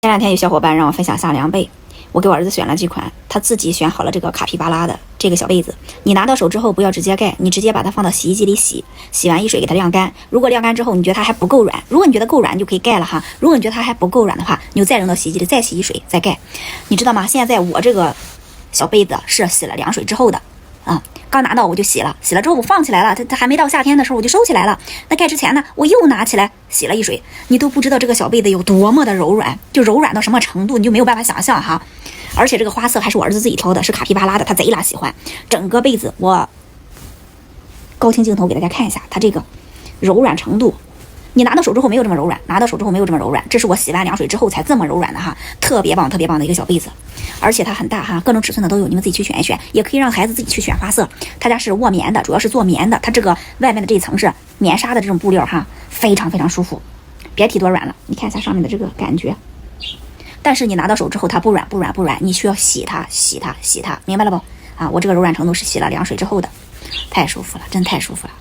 前两天有小伙伴让我分享夏凉被，我给我儿子选了几款，他自己选好了这个卡皮巴拉的这个小被子。你拿到手之后不要直接盖，你直接把它放到洗衣机里洗，洗完一水给它晾干。如果晾干之后你觉得它还不够软，如果你觉得够软你就可以盖了哈。如果你觉得它还不够软的话，你就再扔到洗衣机里再洗一水再盖。你知道吗？现在我这个小被子是洗了凉水之后的啊。刚拿到我就洗了，洗了之后我放起来了，它还没到夏天的时候我就收起来了。那盖之前呢，我又拿起来洗了一水，你都不知道这个小被子有多么的柔软，就柔软到什么程度，你就没有办法想象哈。而且这个花色还是我儿子自己挑的，是卡皮巴拉的，他贼拉喜欢。整个被子我高清镜头给大家看一下，它这个柔软程度。你拿到手之后没有这么柔软，拿到手之后没有这么柔软，这是我洗完凉水之后才这么柔软的哈，特别棒特别棒的一个小被子，而且它很大哈，各种尺寸的都有，你们自己去选一选，也可以让孩子自己去选花色。他家是卧棉的，主要是做棉的，它这个外面的这一层是棉纱的这种布料哈，非常非常舒服，别提多软了。你看一下上面的这个感觉，但是你拿到手之后它不软，你需要洗它，明白了不？啊，我这个柔软程度是洗了凉水之后的，太舒服了，真太舒服了。